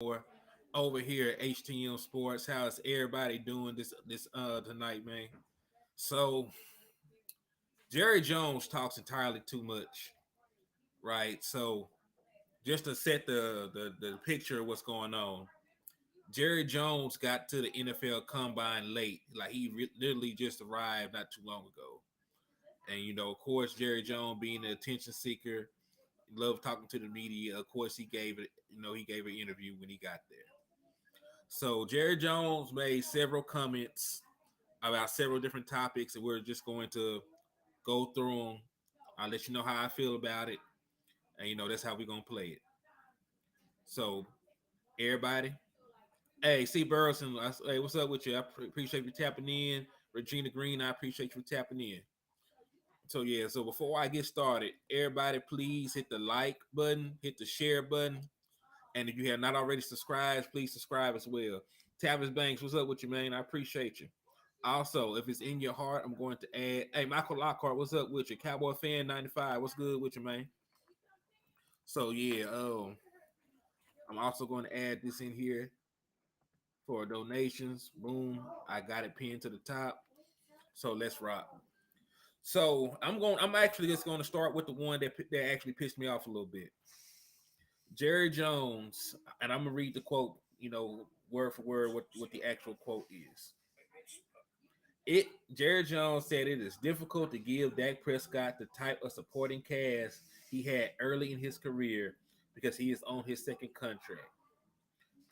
more over here at HTM Sports. How's everybody doing this tonight, man? So Jerry Jones talks entirely too much, right? So just to set the picture of what's going on, Jerry Jones got to the NFL Combine late, like literally just arrived not too long ago. And of course, Jerry Jones being an attention seeker, loved talking to the media. Of course, he gave an interview when he got there. So Jerry Jones made several comments about several different topics, and we're just going to go through them. I'll let you know how I feel about it, and that's how we're gonna play it. So everybody, hey, C. Burleson, hey, what's up with you? Appreciate you tapping in. Regina Green, I appreciate you tapping in. So yeah, so before I get started, everybody please hit the like button, hit the share button, and if you have not already subscribed, please subscribe as well. Tavis Banks, what's up with you, man? I appreciate you. Also, if it's in your heart, I'm going to add. Hey, Michael Lockhart, what's up with you? Cowboy fan 95, what's good with you, man? So yeah, I'm also going to add this in here for donations. Boom, I got it pinned to the top. So let's rock. So I'm actually just going to start with the one that actually pissed me off a little bit. Jerry Jones, and I'm gonna read the quote, word for word what the actual quote is. Jerry Jones said it is difficult to give Dak Prescott the type of supporting cast he had early in his career because he is on his second contract.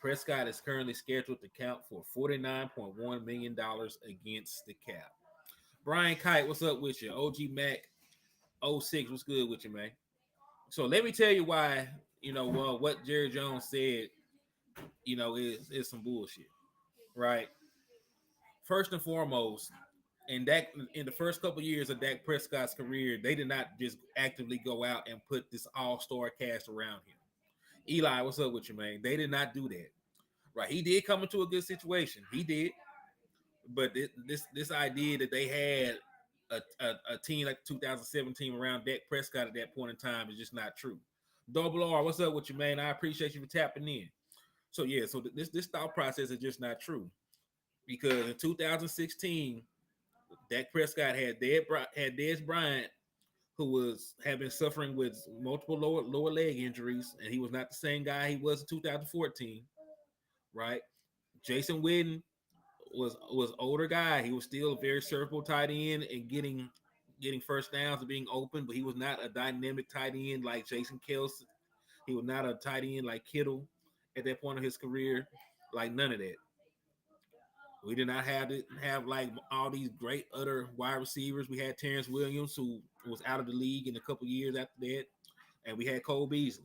Prescott is currently scheduled to count for $49.1 million against the cap. Brian Kite, what's up with you? OG Mac 06, what's good with you, man? So let me tell you why, what Jerry Jones said, is some bullshit, right? First and foremost, in the first couple of years of Dak Prescott's career, they did not just actively go out and put this all-star cast around him. Eli, what's up with you, man? They did not do that. Right. He did come into a good situation. He did. But this idea that they had a team like 2017 around Dak Prescott at that point in time is just not true. Double R, what's up with you, man? I appreciate you for tapping in. So yeah, so this thought process is just not true because in 2016, Dak Prescott had Dez Bryant, who was had been suffering with multiple lower leg injuries, and he was not the same guy he was in 2014. Right, Jason Witten was older guy. He was still a very serviceable tight end and getting first downs and being open, but he was not a dynamic tight end like Jason Kelsey. He was not a tight end like Kittle at that point of his career. Like none of that. We did not have like all these great other wide receivers. We had Terrence Williams, who was out of the league in a couple years after that, and we had Cole Beasley.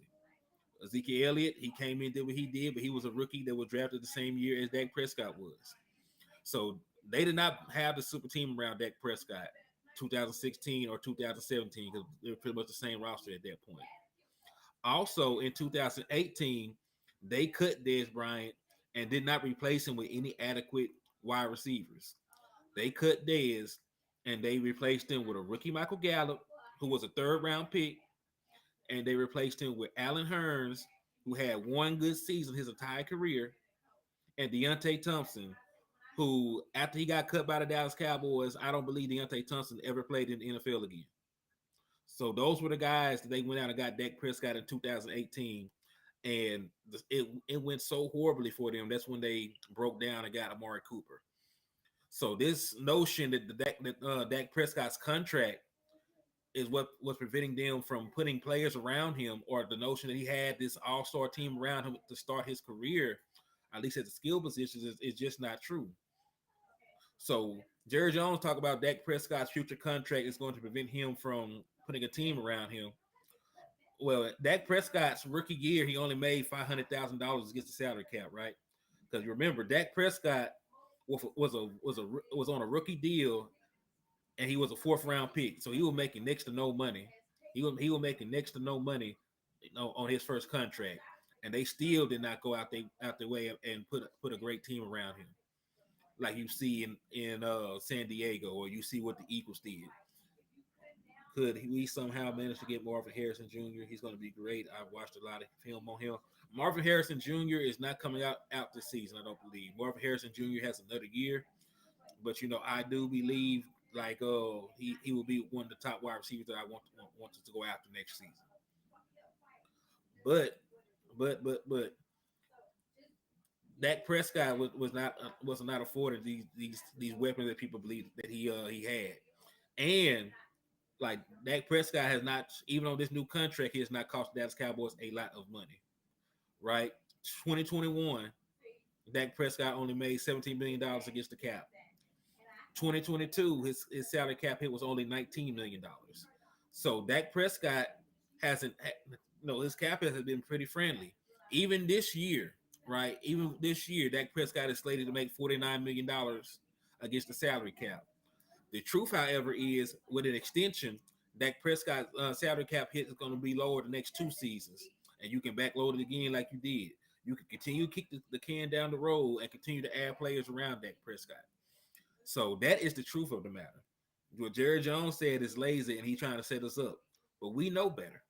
Ezekiel Elliott, he came in, did what he did, but he was a rookie that was drafted the same year as Dak Prescott was. So they did not have the super team around Dak Prescott 2016 or 2017 because they were pretty much the same roster at that point. Also in 2018, they cut Dez Bryant and did not replace him with any adequate wide receivers. They cut Dez and they replaced him with a rookie Michael Gallup, who was a third round pick, and they replaced him with Allen Hurns, who had one good season his entire career, and Deontay Thompson, who after he got cut by the Dallas Cowboys, I don't believe Deontay Thompson ever played in the NFL again. So those were the guys that they went out and got Dak Prescott in 2018, and it went so horribly for them. That's when they broke down and got Amari Cooper. So this notion that Dak Prescott's contract is what was preventing them from putting players around him, or the notion that he had this all-star team around him to start his career, at least at the skill positions, is just not true. So Jerry Jones talked about Dak Prescott's future contract is going to prevent him from putting a team around him. Well, Dak Prescott's rookie year, he only made $500,000 against the salary cap, right? Because you remember, Dak Prescott was on a rookie deal, and he was a fourth round pick, so he was making next to no money. He was making next to no money, on his first contract, and they still did not go out their way and put a great team around him, like you see in San Diego, or you see what the Eagles did. Could we somehow manage to get Marvin Harrison Jr.? He's going to be great. I've watched a lot of film on him, Marvin Harrison Jr. is not coming out this season. I don't believe Marvin Harrison Jr. has another year, but I do believe like he will be one of the top wide receivers that I want to go after next season. But but Dak Prescott was not afforded these weapons that people believe that he had, and like Dak Prescott has not, even on this new contract, he has not cost Dallas Cowboys a lot of money, right? 2021, Dak Prescott only made $17 million against the cap. 2022, his salary cap hit was only $19 million. So Dak Prescott hasn't, his cap has been pretty friendly. Even this year, right? Even this year, Dak Prescott is slated to make $49 million against the salary cap. The truth, however, is with an extension, Dak Prescott's salary cap hit is going to be lower the next 2 seasons, and you can backload it again like you did. You can continue to kick the can down the road and continue to add players around Dak Prescott. So that is the truth of the matter. What Jerry Jones said is lazy, and he's trying to set us up. But we know better.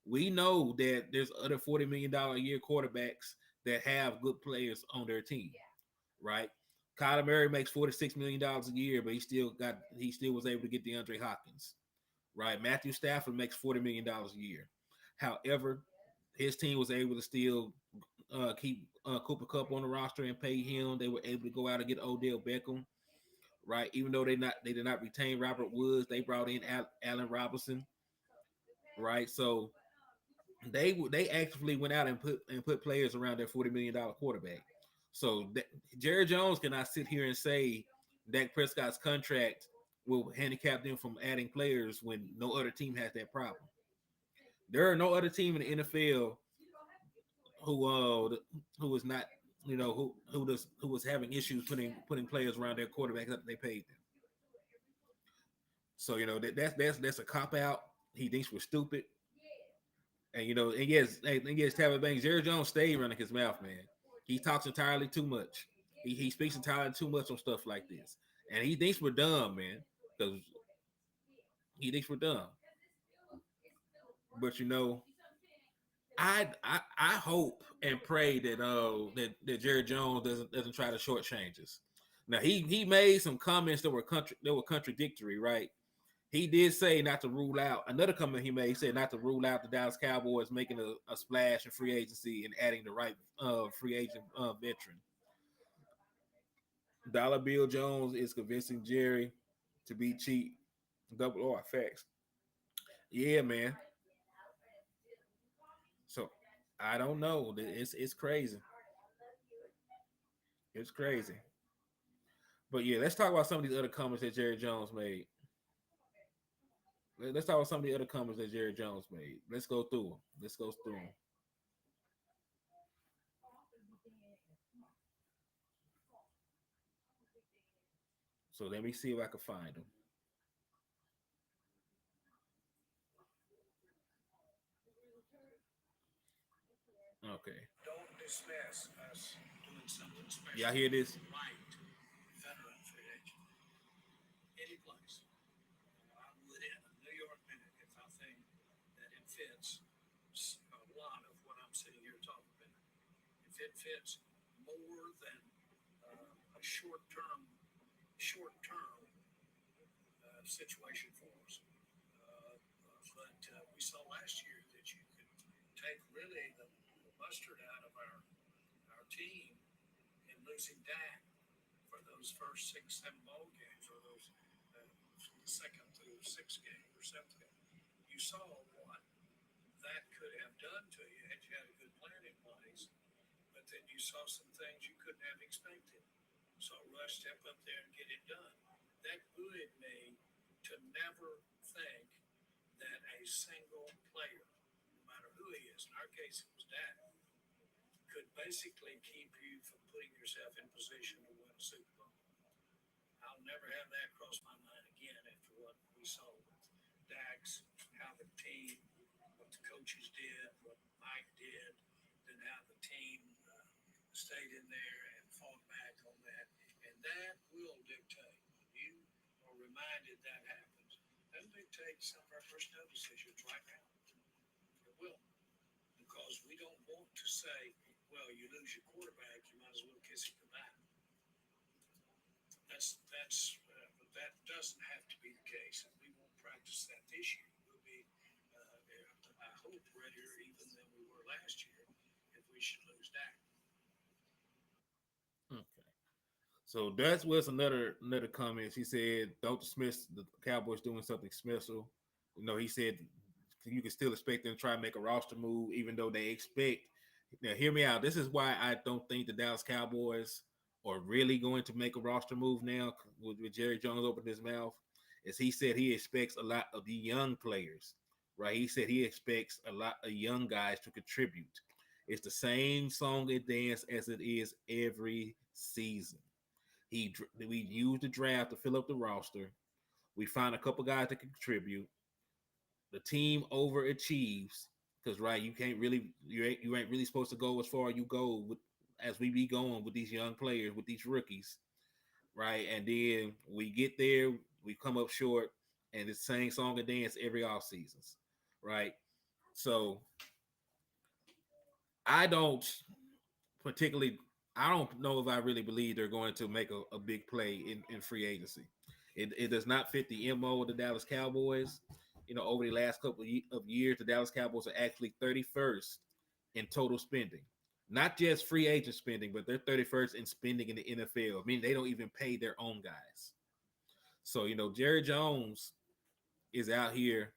We know that there's other $40 million a year quarterbacks that have good players on their team, right? Kyler Murray makes $46 million a year, but he still was able to get DeAndre Hopkins, right? Matthew Stafford makes $40 million a year. However, his team was able to still keep Cooper Kupp on the roster and pay him. They were able to go out and get Odell Beckham, right? Even though they did not retain Robert Woods, they brought in Allen Robinson, right? So they actively went out and put players around their $40 million quarterback. So Jerry Jones cannot sit here and say Dak Prescott's contract will handicap them from adding players when no other team has that problem. There are no other team in the NFL who was not who was having issues putting players around their quarterback that they paid them. So that's a cop out. He thinks we're stupid. And and yes, Tampa Banks, Jerry Jones stayed running his mouth, man. He talks entirely too much. He speaks entirely too much on stuff like this. And he thinks we're dumb, man. Because he thinks we're dumb. But I hope and pray that Jerry Jones doesn't try to shortchange us. Now he made some comments that were contradictory, right? He did say not to rule out another comment he made. He said not to rule out the Dallas Cowboys making a splash in free agency and adding the right free agent veteran. Dollar Bill Jones is convincing Jerry to be cheap. Double R facts. Yeah, man. So I don't know. It's crazy. It's crazy. But yeah, let's talk about some of these other comments that Jerry Jones made. Let's talk about some of the other comments that Jerry Jones made. Let's go through them. Let's go through them. So let me see if I can find them. Okay. Don't dismiss us doing something special. Y'all hear this? Right. Veteran free agent. Any place. I would in a New York minute if I think that it fits a lot of what I'm sitting here talking about. If it fits more than a short term situation for us. But we saw last year that you could take really the mustard out of our team in losing Dak for those first 6, 7 ball games, or those second through sixth game or seventh game. You saw what that could have done to you had you had a good plan in place, but then you saw some things you couldn't have expected. So Rush step up there and get it done. That buoyed me to never think that a single player, no matter who he is, in our case it was Dak, could basically keep you from putting yourself in position to win a Super Bowl. I'll never have that cross my mind again after what we saw with Dax, how the team, what the coaches did, what Mike did, then how the team stayed in there and fought back on that. And that will dictate, when you are reminded that happens, that'll dictate some of our personnel decisions right now. It will. Because we don't want to say, well, you lose your quarterback, you might as well kiss him goodbye. But that doesn't have to be the case, and we won't practice that this year. We'll be, I hope, readier even than we were last year if we should lose Dak. Okay. So that was another comment. He said, "Don't dismiss the Cowboys doing something special." He said you can still expect them to try and make a roster move, even though they expect. Now, hear me out. This is why I don't think the Dallas Cowboys are really going to make a roster move now. With Jerry Jones opening his mouth, as he said, he expects a lot of the young players. Right? He said he expects a lot of young guys to contribute. It's the same song and dance as it is every season. We use the draft to fill up the roster. We find a couple guys that can contribute. The team overachieves because right, you ain't really supposed to go as far as you go with as we be going with these young players with these rookies, right? And then we get there, we come up short, and it's the same song and dance every off seasons, right? So I don't particularly I don't know if I really believe they're going to make a big play in free agency. It does not fit the MO of the Dallas Cowboys. Over the last couple of years, the Dallas Cowboys are actually 31st in total spending. Not just free agent spending, but they're 31st in spending in the NFL. I mean, they don't even pay their own guys. So, Jerry Jones is out here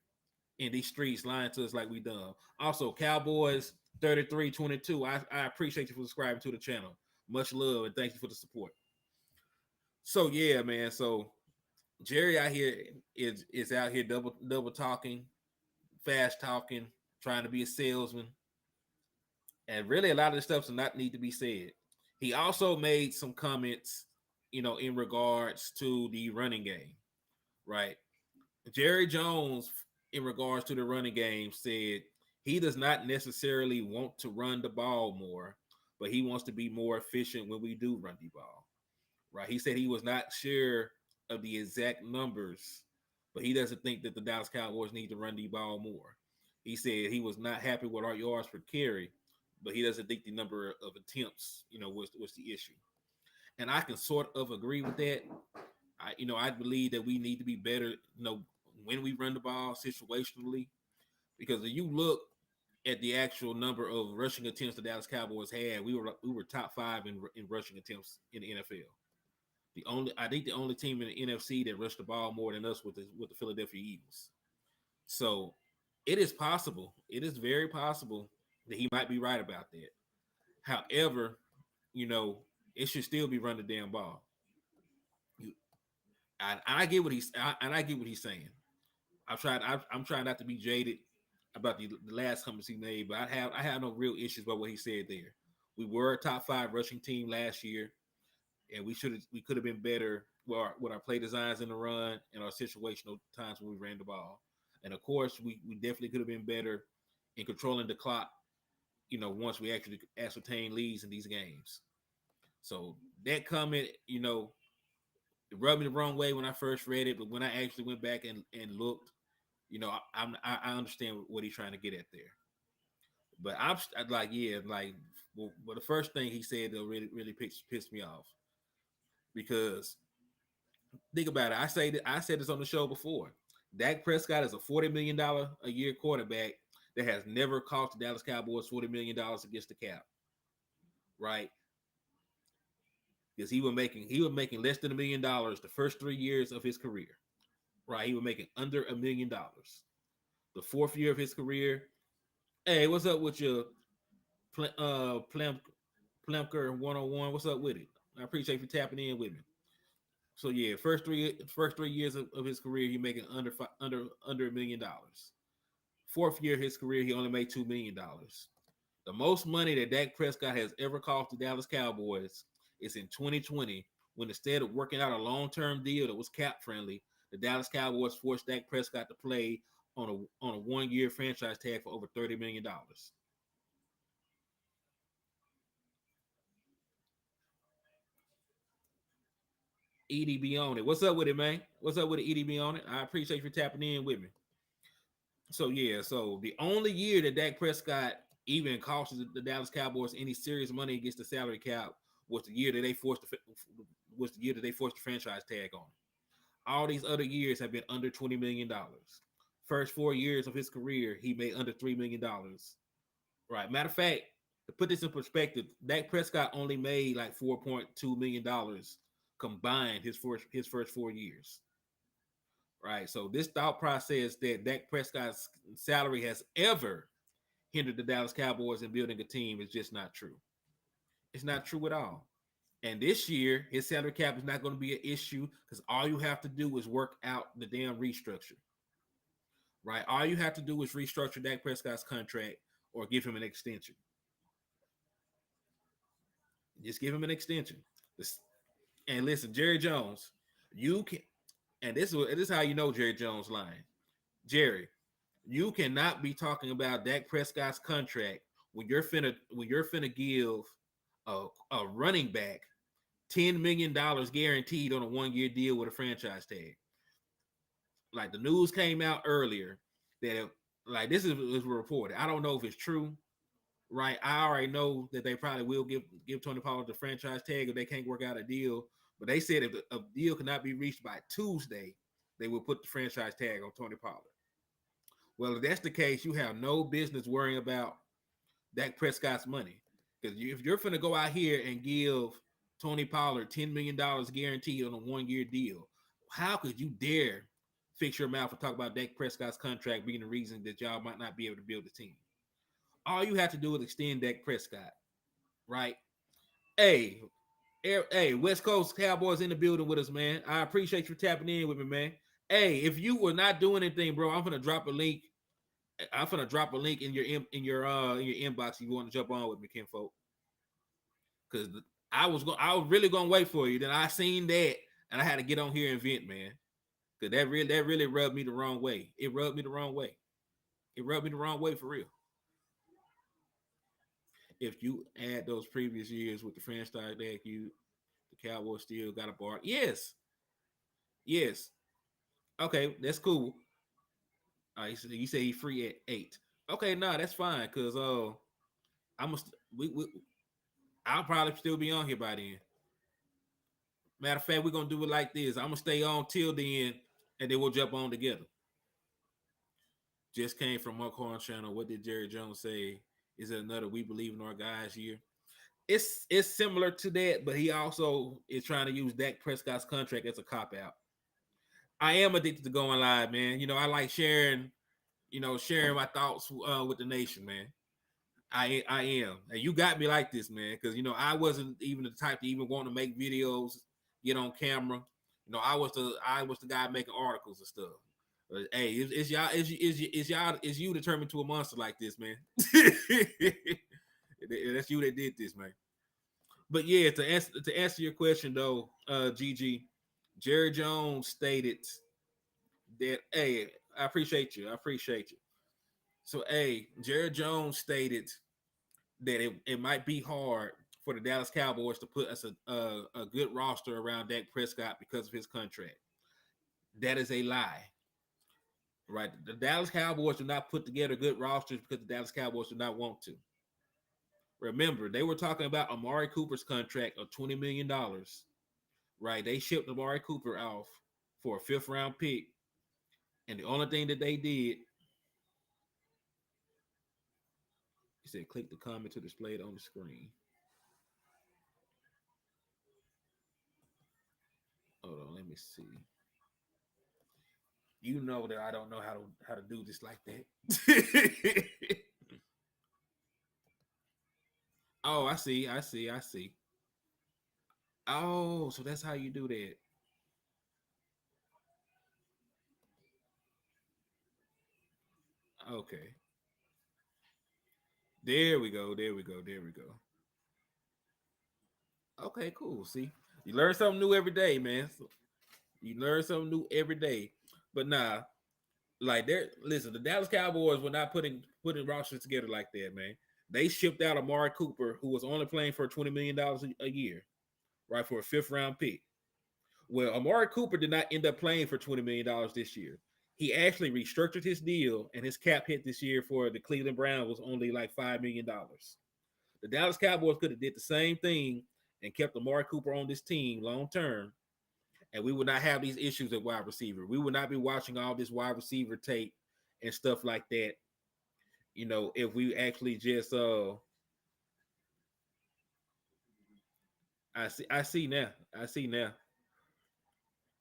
in these streets lying to us like we done. Also, Cowboys 3322. I appreciate you for subscribing to the channel. Much love and thank you for the support. So yeah, man. So Jerry out here is out here double talking, fast talking, trying to be a salesman, and really a lot of the stuff does not need to be said. He also made some comments, in regards to the running game, right? Jerry Jones, in regards to the running game, said he does not necessarily want to run the ball more, but he wants to be more efficient when we do run the ball. Right? He said he was not sure of the exact numbers, but he doesn't think that the Dallas Cowboys need to run the ball more. He said he was not happy with our yards per carry, but he doesn't think the number of attempts, was the issue. And I can sort of agree with that. I believe that we need to be better, when we run the ball situationally, because if you look at the actual number of rushing attempts the Dallas Cowboys had, we were top five in rushing attempts in the NFL. I think the only team in the NFC that rushed the ball more than us with the Philadelphia Eagles. So it is possible. It is very possible that he might be right about that. However, you know, it should still be run the damn ball. You, I get what I get what he's saying. I'm trying not to be jaded about the last comments he made, but I have no real issues about what he said there. We were a top five rushing team last year, and we could have been better with our play designs in the run and our situational times when we ran the ball. And of course, we definitely could have been better in controlling the clock. Once we actually ascertain leads in these games. So that comment, it rubbed me the wrong way when I first read it, but when I actually went back and looked, I understand what he's trying to get at there. But I'm like, yeah, like, well, the first thing he said that really pissed me off because think about it. I said this on the show before. Dak Prescott is a $40 million a year quarterback that has never cost the Dallas Cowboys $40 million against the cap, right? Because he was making less than $1 million the first 3 years of his career, right? He was making under $1 million. The fourth year of his career, hey, what's up with your Plemker 101? What's up with it? I appreciate you tapping in with me. So yeah, first three years of his career, he making under $1 million. Fourth year of his career, he only made $2 million. The most money that Dak Prescott has ever cost the Dallas Cowboys is in 2020, when instead of working out a long-term deal that was cap friendly, the Dallas Cowboys forced Dak Prescott to play on a 1-year franchise tag for over $30 million. EDB on it. What's up with it, man? What's up with the EDB on it? I appreciate you tapping in with me. So yeah, so the only year that Dak Prescott, even cost the Dallas Cowboys any serious money against the salary cap was the year that they forced the franchise tag on him. All these other years have been under $20 million. First 4 years of his career, he made under $3 million. Right. Matter of fact, to put this in perspective, Dak Prescott only made like $4.2 million combined his first 4 years. Right. So this thought process that Dak Prescott's salary has ever hindered the Dallas Cowboys in building a team is just not true. It's not true at all. And this year, his salary cap is not going to be an issue because all you have to do is work out the damn restructure. Right? All you have to do is restructure Dak Prescott's contract or give him an extension. Just give him an extension. And listen, Jerry Jones, you can, and this is how you know Jerry Jones lying. Jerry, you cannot be talking about Dak Prescott's contract when you're finna give a running back $10 million guaranteed on a 1 year deal with a franchise tag. Like the news came out earlier that like this is reported. I don't know if it's true, right? I already know that they probably will give Tony Pollard the franchise tag if they can't work out a deal. But they said if a deal cannot be reached by Tuesday, they will put the franchise tag on Tony Pollard. Well, if that's the case, you have no business worrying about Dak Prescott's money. Because if you're going to go out here and give Tony Pollard $10 million guaranteed on a 1 year deal, how could you dare fix your mouth and talk about Dak Prescott's contract being the reason that y'all might not be able to build a team? All you have to do is extend Dak Prescott, right? Hey, hey, West Coast Cowboys in the building with us, man. I appreciate you tapping in with me, man. Hey, if you were not doing anything, bro, I'm gonna drop a link. I'm gonna drop a link in your inbox if you want to jump on with me, Kinfolk. Because I was really gonna wait for you. Then I seen that and I had to get on here and vent, man. Because that really rubbed me the wrong way. It rubbed me the wrong way. It rubbed me the wrong way for real. If you add those previous years with the franchise tag, the Cowboys still got a bar. Yes, yes. Okay, that's cool. You say he's free at 8. Okay, nah, that's fine. Cause I'm a, we I'll probably still be on here by then. Matter of fact, we're gonna do it like this. I'm gonna stay on till then, and then we'll jump on together. Just came from Muckhorn Channel. What did Jerry Jones say? Is it another "We Believe in Our Guys" year? It's similar to that, but he also is trying to use Dak Prescott's contract as a cop out. I am addicted to going live, man. I like sharing my thoughts with the nation, man. I am, and you got me like this, man, because I wasn't even the type to even want to make videos, get on camera. I was the guy making articles and stuff. But hey, it's you that turned me to a monster like this, man. That's you that did this, man. But yeah, to answer your question though, GG, Jerry Jones stated that, hey, I appreciate you. I appreciate you. So, hey, Jerry Jones stated that it might be hard for the Dallas Cowboys to put us a good roster around Dak Prescott because of his contract. That is a lie, right? The Dallas Cowboys do not put together good rosters because the Dallas Cowboys do not want to. Remember, they were talking about Amari Cooper's contract of $20 million, right? They shipped Amari Cooper off for a fifth round pick, and the only thing that they did, he said, click the comment to display it on the screen. Hold on, let me see. You know that I don't know how to do this like that. Oh, I see, I see, I see. Oh, so that's how you do that. Okay. There we go. There we go. There we go. Okay, cool. See, you learn something new every day, man. You learn something new every day. But nah, like listen, the Dallas Cowboys were not putting rosters together like that, man. They shipped out Amari Cooper, who was only playing for $20 million a year, right, for a fifth round pick. Well, Amari Cooper did not end up playing for $20 million this year. He actually restructured his deal, and his cap hit this year for the Cleveland Browns was only like $5 million. The Dallas Cowboys could have did the same thing and kept Amari Cooper on this team long term, and we would not have these issues at wide receiver. We would not be watching all this wide receiver tape and stuff like that. If we actually just I see now. I see now.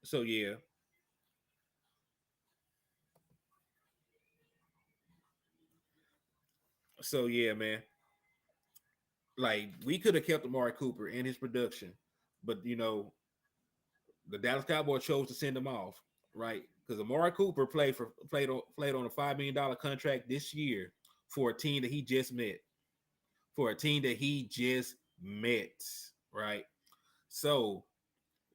So yeah. So yeah, man. Like we could have kept Amari Cooper and his production, but the Dallas Cowboys chose to send him off, right? Because Amari Cooper played on a $5 million contract this year for a team that he just met, for a team that he just met, right? So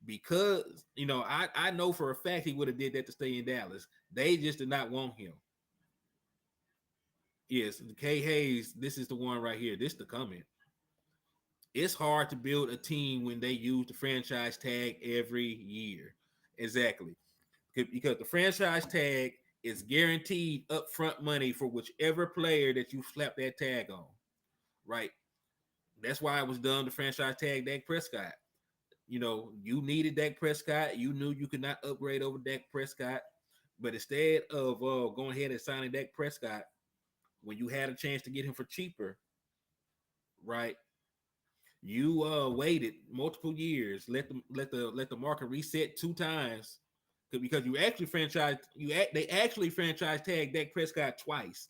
because I know for a fact he would have did that to stay in Dallas. They just did not want him. Yes, K Hayes, this is the one right here. This is the comment. It's hard to build a team when they use the franchise tag every year. Exactly. Because the franchise tag is guaranteed upfront money for whichever player that you slap that tag on, right? That's why it was done to franchise tag Dak Prescott. You needed Dak Prescott. You knew you could not upgrade over Dak Prescott. But instead of going ahead and signing Dak Prescott, when you had a chance to get him for cheaper, right? You waited multiple years, let the market reset two times, because they actually franchise tagged Dak Prescott twice.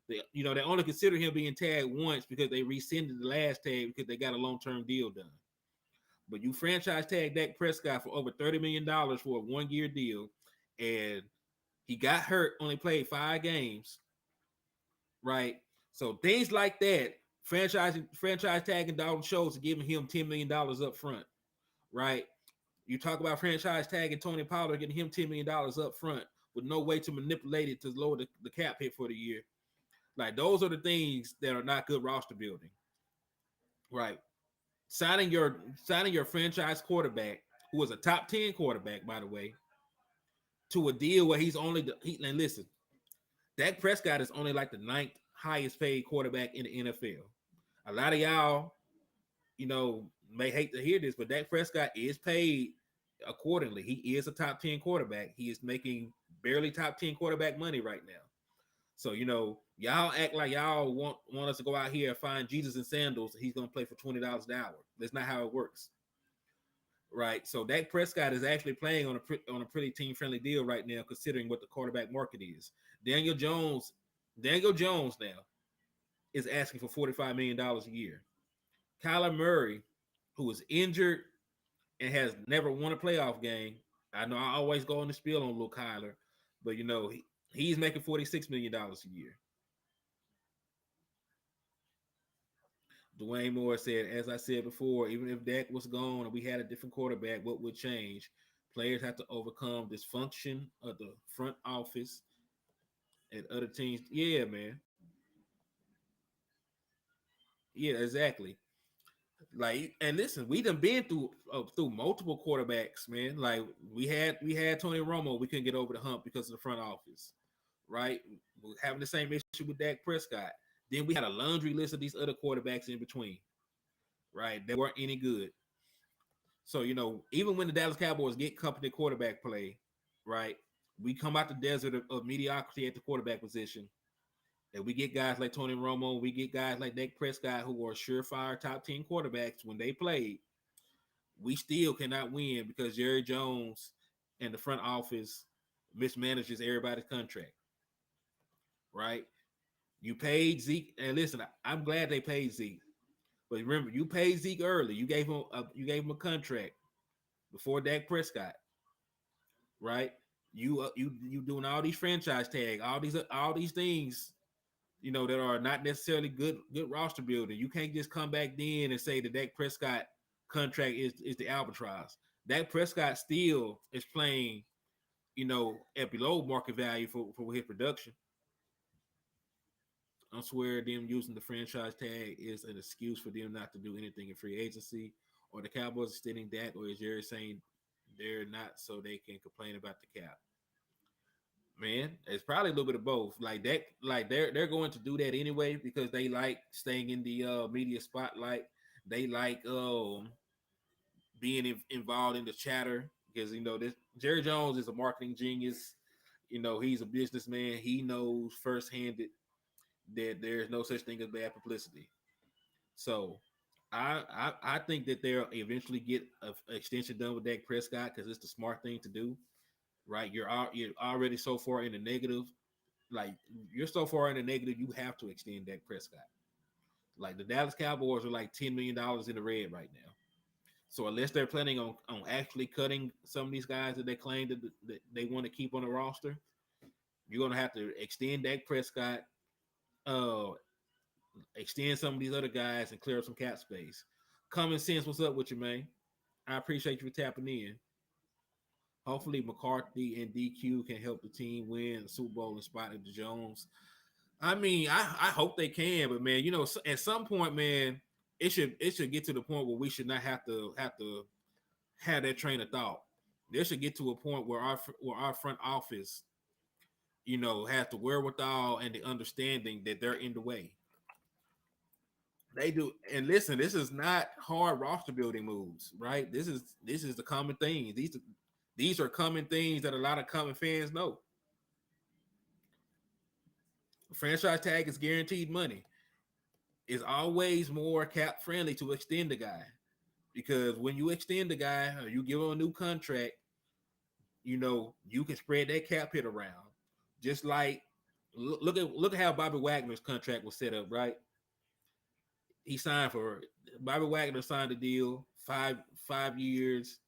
They only consider him being tagged once because they rescinded the last tag because they got a long term deal done. But you franchise tagged Dak Prescott for over $30 million for a 1 year deal, and he got hurt, only played 5 games, right? So things like that, franchise tagging Dalton Schultz, giving him $10 million up front, right? You talk about franchise tagging Tony Pollard, getting him $10 million up front with no way to manipulate it to lower the cap hit for the year. Like those are the things that are not good roster building, right? Signing your franchise quarterback, who was a top 10 quarterback, by the way, to a deal where he's only and listen, Dak Prescott is only like the ninth highest paid quarterback in the NFL. A lot of y'all, may hate to hear this, but Dak Prescott is paid accordingly. He is a top 10 quarterback. He is making barely top 10 quarterback money right now. So, y'all act like y'all want us to go out here and find Jesus in sandals. He's going to play for $20 an hour. That's not how it works. Right. So Dak Prescott is actually playing on a pretty team friendly deal right now, considering what the quarterback market is. Daniel Jones, Daniel Jones now is asking for $45 million a year. Kyler Murray, who is injured and has never won a playoff game. I know I always go on the spiel on little Kyler, but he's making $46 million a year. Dwayne Moore said, as I said before, even if Dak was gone and we had a different quarterback, what would change? Players have to overcome dysfunction of the front office and other teams. Yeah, man. Yeah, exactly. Like, and listen, we done been through multiple quarterbacks, man. Like we had Tony Romo, we couldn't get over the hump because of the front office, right? We're having the same issue with Dak Prescott. Then we had a laundry list of these other quarterbacks in between, right? They weren't any good. So even when the Dallas Cowboys get company quarterback play, right? We come out the desert of mediocrity at the quarterback position, and we get guys like Tony Romo, we get guys like Dak Prescott who are surefire top 10 quarterbacks when they played. We still cannot win because Jerry Jones and the front office mismanages everybody's contract, right? You paid Zeke, and listen, I'm glad they paid Zeke, but remember, you paid Zeke early. You gave him a contract before Dak Prescott, right? You doing all these franchise tag, all these things, that are not necessarily good roster building. You can't just come back then and say the Dak Prescott contract is the albatross. Dak Prescott still is playing, at below market value for his production. I swear them using the franchise tag is an excuse for them not to do anything in free agency, or the Cowboys extending that, or is Jerry saying they're not so they can complain about the cap? man. It's probably a little bit of both. Like that, like they're going to do that anyway because they like staying in the media spotlight. They like being involved in the chatter because this Jerry Jones is a marketing genius. He's a businessman. He knows firsthand that there's no such thing as bad publicity. So I think that they'll eventually get an extension done with Dak Prescott because it's the smart thing to do, right? You're already so far in the negative. Like you're so far in the negative, you have to extend Dak Prescott. Like the Dallas Cowboys are like $10 million in the red right now. So unless they're planning on actually cutting some of these guys that they claim that they want to keep on the roster, you're gonna have to extend Dak Prescott, uh, extend some of these other guys, and clear up some cap space. Common sense, what's up with you, man? I appreciate you for tapping in. Hopefully, McCarthy and DQ can help the team win the Super Bowl in spite of the Jones. I mean, I hope they can, but man, at some point, man, it should get to the point where we should not have that train of thought. There should get to a point where our front office, has the wherewithal and the understanding that they're in the way. They do, and listen, this is not hard roster building moves, right? This is the common thing. These are common things that a lot of common fans know. Franchise tag is guaranteed money. It's always more cap friendly to extend the guy because when you extend the guy or you give him a new contract, you can spread that cap hit around. Just like look at how Bobby Wagner's contract was set up, right? He signed for Bobby Wagner signed a deal 5 years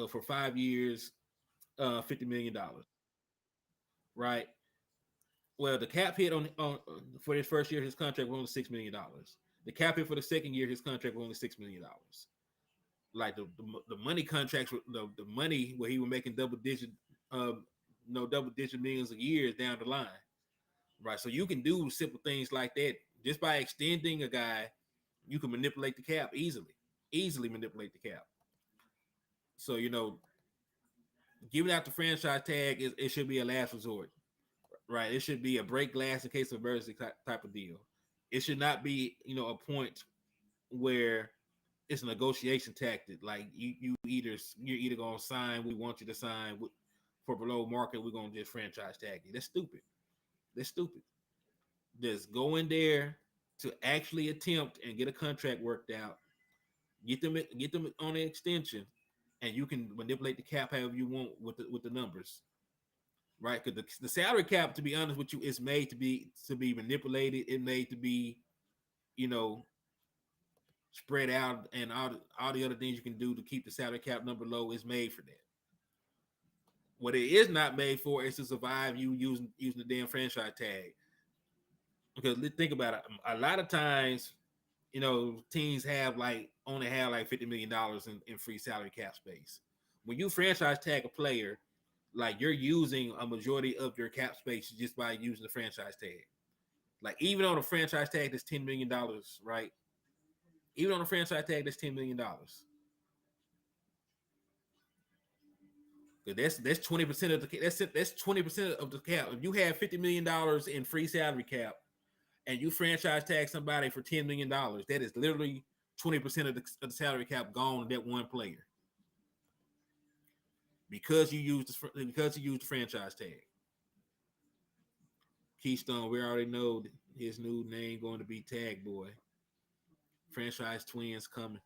for 5 years, $50 million, right? Well, the cap hit on for his first year, his contract was only $6 million. The cap hit for the second year, his contract was only $6 million. Like the money contracts, the money where he was making um, double digit millions a year down the line, right? So you can do simple things like that just by extending a guy. You can manipulate the cap easily manipulate the cap. So giving out the franchise tag it should be a last resort, right? It should be a break glass in case of emergency type of deal. It should not be a point where it's a negotiation tactic. Like you're either gonna sign what we want you to sign for below market. We're gonna just franchise tag you. That's stupid. That's stupid. Just go in there to actually attempt and get a contract worked out. Get them on an extension, and you can manipulate the cap however you want with the numbers, right? Because the salary cap, to be honest with you, is made to be manipulated. It made to be you know spread out, and all the other things you can do to keep the salary cap number low is made for that. What it is not made for is to survive you using the damn franchise tag. Because think about it, a lot of times, teams only have like $50 million in free salary cap space. When you franchise tag a player, like you're using a majority of your cap space just by using the franchise tag. Like even on a franchise tag that's $10 million, right? Even on a franchise tag that's $10 million. That's 20% of the that's 20% of the cap. If you have $50 million in free salary cap and you franchise tag somebody for $10 million, that is literally 20% of the salary cap gone to that one player because you used the franchise tag. Keystone, we already know his new name going to be Tag Boy. Franchise twins coming.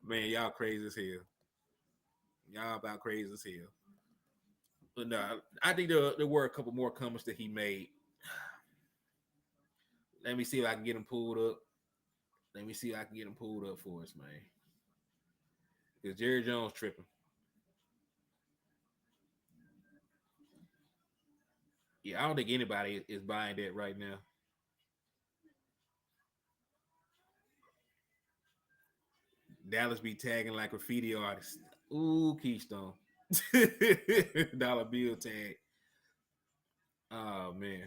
Man, y'all crazy as hell. Y'all about crazy as hell. But no, I think there were a couple more comments that he made. Let me see if I can get him pulled up. Let me see if I can get him pulled up for us, man. Because Jerry Jones tripping. Yeah, I don't think anybody is buying that right now. Dallas be tagging like graffiti artists. Ooh, Keystone. Dollar bill tag. Oh man.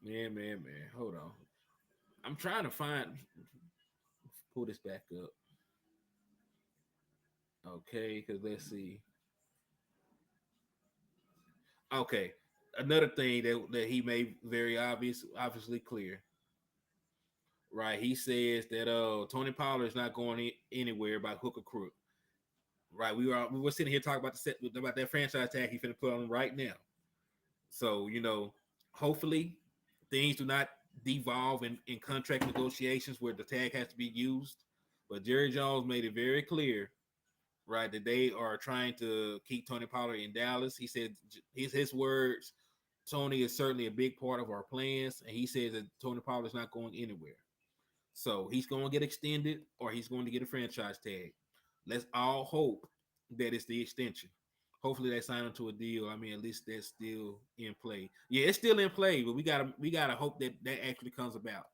Man. Hold on. I'm trying to pull this back up. Okay, because let's see. Okay, another thing that he made very obviously clear. Right, he says that Tony Pollard is not going anywhere by hook or crook. Right, we were sitting here talking about that franchise tag he finna put on right now. So hopefully things do not devolve in contract negotiations where the tag has to be used. But Jerry Jones made it very clear, right, that they are trying to keep Tony Pollard in Dallas. He said his words. Tony is certainly a big part of our plans, and he says that Tony Pollard is not going anywhere. So he's going to get extended, or he's going to get a franchise tag. Let's all hope that it's the extension. Hopefully they sign him to a deal. I mean, at least that's still in play. Yeah, it's still in play, but we gotta hope that that actually comes about.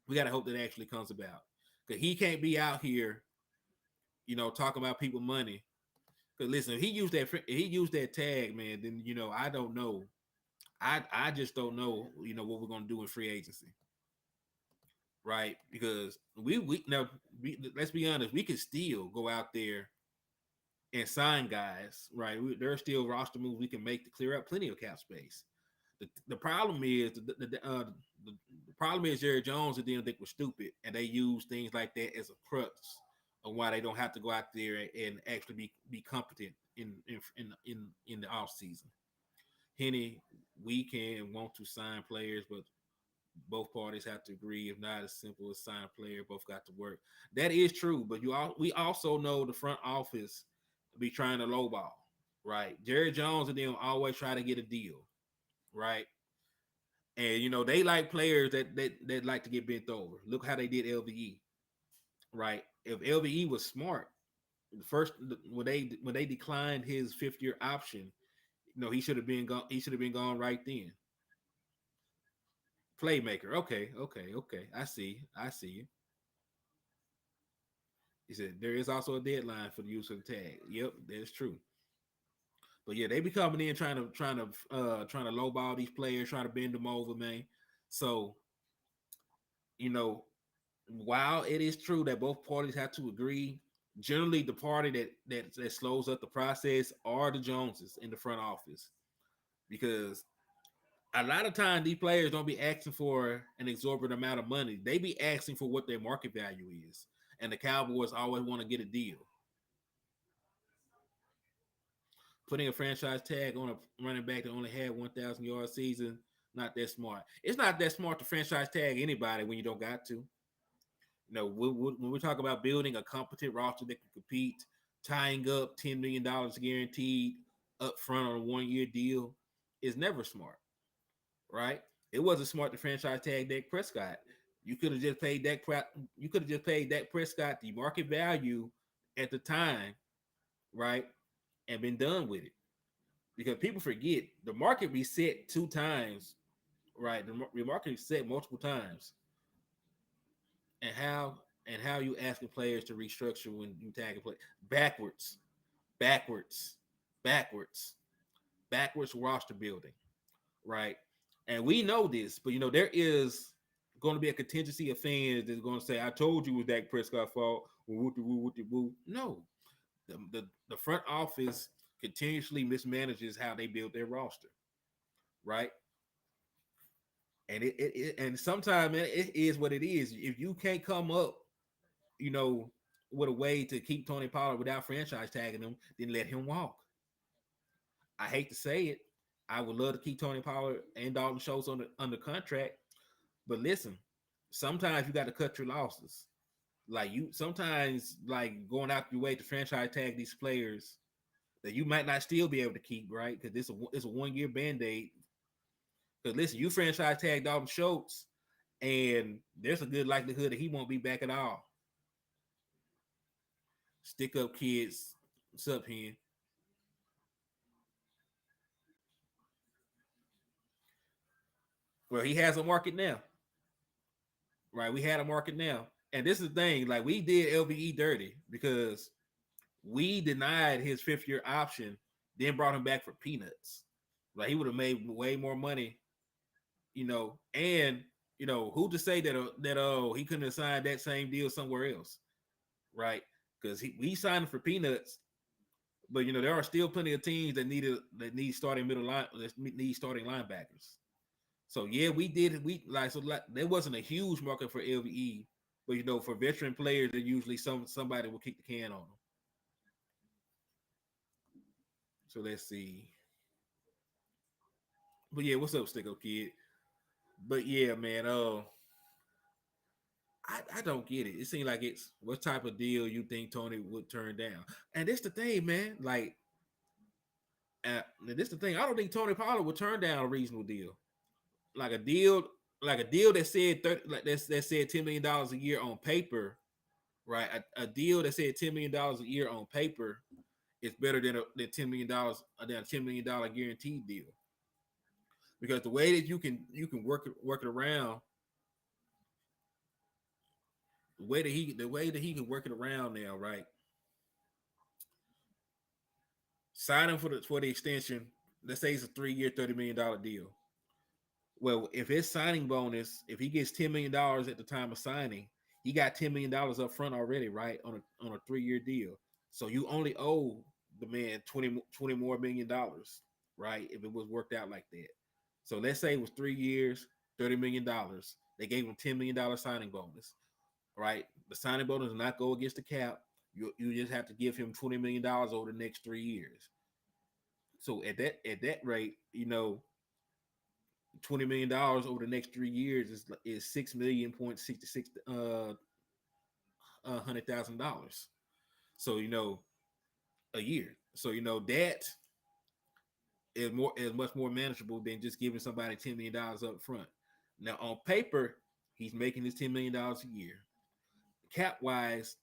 We gotta hope that actually comes about because he can't be out here, talking about people money. Because listen, if he used that tag, man. Then I don't know. I just don't know. What we're gonna do in free agency, right? Because we now let's be honest, we can still go out there and sign guys, right? There are still roster moves we can make to clear up plenty of cap space. The problem is the problem is Jerry Jones and them think we're stupid, and they use things like that as a crutch on why they don't have to go out there and actually be competent in the off season. Henny, we can want to sign players, but both parties have to agree. If not, as simple as sign a player, both got to work. That is true, but we also know the front office be trying to lowball, right? Jerry Jones and them always try to get a deal, right? And they like players that like to get bent over. Look how they did LVE, right? If LVE was smart, the first when they declined his 5th year option, he should have been gone. He should have been gone right then. Playmaker. Okay, okay, okay. I see you. He said there is also a deadline for the use of the tag. Yep, that's true. But yeah, they be coming in trying to lowball these players, trying to bend them over, man. So you know, while it is true that both parties have to agree, generally the party that slows up the process are the Joneses in the front office because a lot of times these players don't be asking for an exorbitant amount of money. They be asking for what their market value is, and the Cowboys always want to get a deal. Putting a franchise tag on a running back that only had 1,000 yard season, not that smart. It's not that smart to franchise tag anybody when you don't got to. When we talk about building a competent roster that can compete, tying up $10 million guaranteed up front on a 1 year deal is never smart, right? It wasn't smart to franchise tag Dak Prescott. You could have just paid Dak. You could have just paid Dak Prescott the market value at the time, right, and been done with it. Because people forget the market reset 2 times, right? The market reset multiple times, and how you asking players to restructure when you tag a play backwards, backwards, backwards, backwards roster building, right? And we know this, but there is going to be a contingency of fans that's going to say, "I told you it was Dak Prescott's fault." No, the front office continuously mismanages how they build their roster, right? And sometimes it is what it is. If you can't come up, you know, with a way to keep Tony Pollard without franchise tagging him, then let him walk. I hate to say it. I would love to keep Tony Pollard and Dalton Schultz under contract, but listen, sometimes you got to cut your losses. Like you sometimes like going out your way to franchise tag these players that you might not still be able to keep, right? Because it's a 1 year band aid. Because listen, you franchise tag Dalton Schultz, and there's a good likelihood that he won't be back at all. Stick up kids. What's up, Hen? Well, he has a market now, right? We had a market now. And this is the thing, like we did LVE dirty because we denied his 5th year option, then brought him back for peanuts. Like he would have made way more money, and who to say that he couldn't have signed that same deal somewhere else, right? because we signed him for peanuts. But there are still plenty of teams that need starting middle line that need starting linebackers. So yeah, we did we like so like there wasn't a huge market for LVE, but for veteran players, there usually somebody will kick the can on them. So let's see. But yeah, what's up, Sticko Kid? But yeah, man. I don't get it. It seems like it's what type of deal you think Tony would turn down, and this the thing, man. Like, this the thing. I don't think Tony Pollard would turn down a reasonable deal, like a deal, that said 30, that said $10 million a year on paper, right? A deal that said $10 million a year on paper is better than $10 million guaranteed deal, because the way that you can work it around, the way that he can work it around now, right? Sign him for the extension. Let's say it's a 3-year, $30 million deal. Well, if his signing bonus, if he gets $10 million at the time of signing, he got $10 million up front already, right? On a 3-year deal. So you only owe the man 20 more $1 million, right? If it was worked out like that. So let's say it was 3 years, $30 million. They gave him $10 million signing bonus, right? The signing bonus does not go against the cap. You just have to give him $20 million over the next 3 years. So at that rate, $20 million over the next 3 years is 6,000,000.66 $100,000. So a year. So that is much more manageable than just giving somebody $10 million up front. Now on paper, he's making his $10 million a year. Cap wise,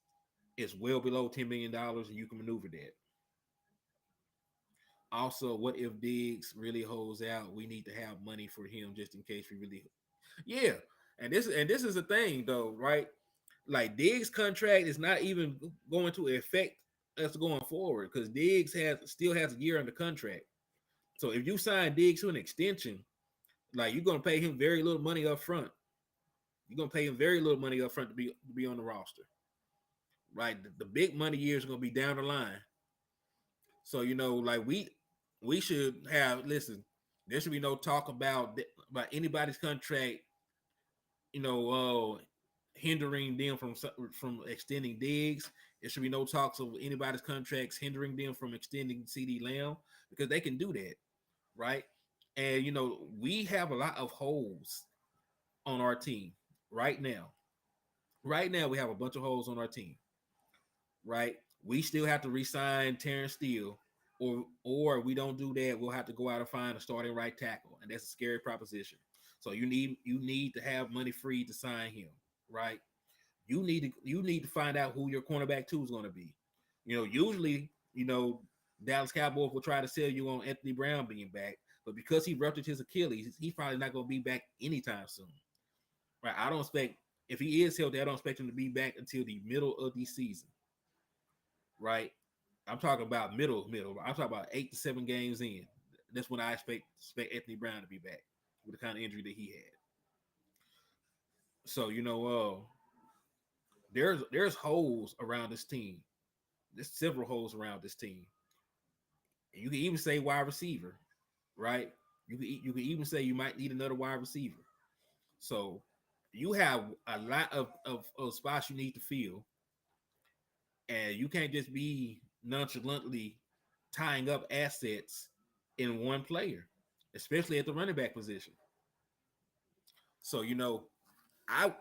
it's well below $10 million, and you can maneuver that. Also, what if Diggs really holds out? We need to have money for him just in case we really, yeah. And this is a thing though, right? Like Diggs' contract is not even going to affect us going forward because Diggs still has a year under contract. So if you sign Diggs to an extension, like you're gonna pay him very little money up front. You're gonna pay him very little money up front to be on the roster, right? The big money years are gonna be down the line. So like we should have listen. There should be no talk about anybody's contract, you know, hindering them from extending Diggs. There should be no talks of anybody's contracts hindering them from extending CD Lamb because they can do that, right? And we have a lot of holes on our team right now. Right now, we have a bunch of holes on our team, right? We still have to re-sign Terrence Steele, or we don't do that, we'll have to go out and find a starting right tackle, and that's a scary proposition. So you need to have money free to sign him, right? You need to find out who your cornerback two is going to be. Usually, Dallas Cowboys will try to sell you on Anthony Brown being back, but because he ruptured his Achilles, he's probably not going to be back anytime soon. Right? I don't expect if he is healthy, I don't expect him to be back until the middle of the season. Right? I'm talking about middle. I'm talking about 8 to 7 games in. That's when I expect Anthony Brown to be back with the kind of injury that he had. So there's holes around this team. There's several holes around this team. And you can even say wide receiver, right? You can even say you might need another wide receiver. So you have a lot of spots you need to fill, and you can't just be nonchalantly tying up assets in one player, especially at the running back position. So I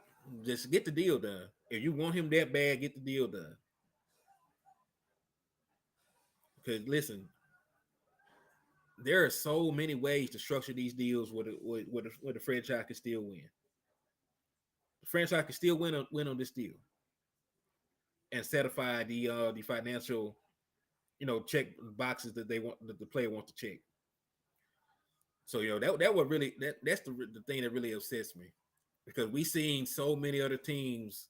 just get the deal done. If you want him that bad, get the deal done. Because listen, there are so many ways to structure these deals where the franchise can still win. The franchise can still win on this deal and satisfy the financial check boxes that they want that the player wants to check. So that what really that's the thing that really upsets me because we seen so many other teams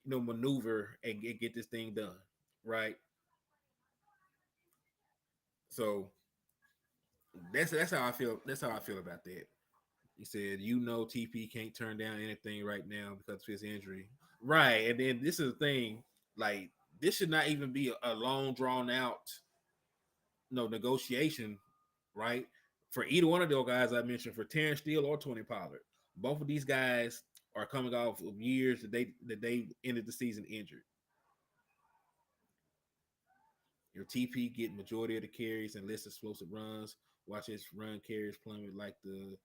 maneuver and get this thing done, right? So that's how I feel. That's how I feel about that. He said, TP can't turn down anything right now because of his injury. Right. And then this is the thing, like this should not even be a long drawn out negotiation, right? For either one of those guys I mentioned, for Terrence Steele or Tony Pollard, both of these guys are coming off of years that they ended the season injured. Your TP get majority of the carries and less explosive runs. Watch his run carries plummet like the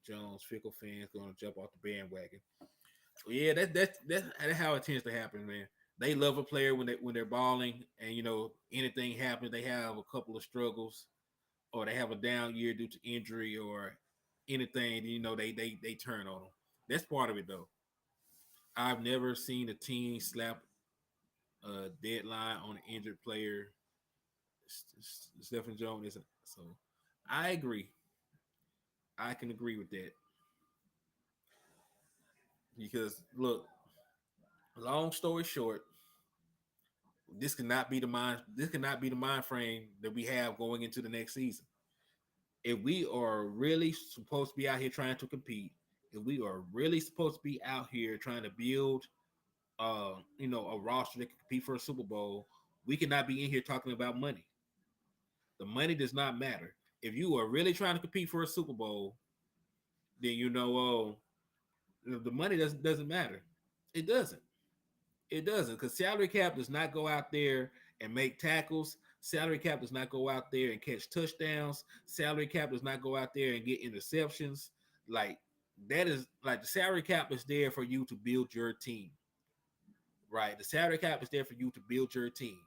Jones fickle fans going to jump off the bandwagon. Yeah, that's how it tends to happen, man. They love a player when they're balling, and anything happens. They have a couple of struggles, or they have a down year due to injury or anything. They turn on them. That's part of it, though. I've never seen a team slap a deadline on an injured player. Stephen Jones isn't. So I agree. I can agree with that because look, long story short, this cannot be the mind frame that we have going into the next season. If we are really supposed to be out here trying to compete, if we are really supposed to be out here trying to build a roster that can compete for a Super Bowl, we cannot be in here talking about money. The money does not matter. If you are really trying to compete for a Super Bowl, then the money doesn't matter. It doesn't. It doesn't, because salary cap does not go out there and make tackles. Salary cap does not go out there and catch touchdowns. Salary cap does not go out there and get interceptions. Like that is like the salary cap is there for you to build your team, right? The salary cap is there for you to build your team.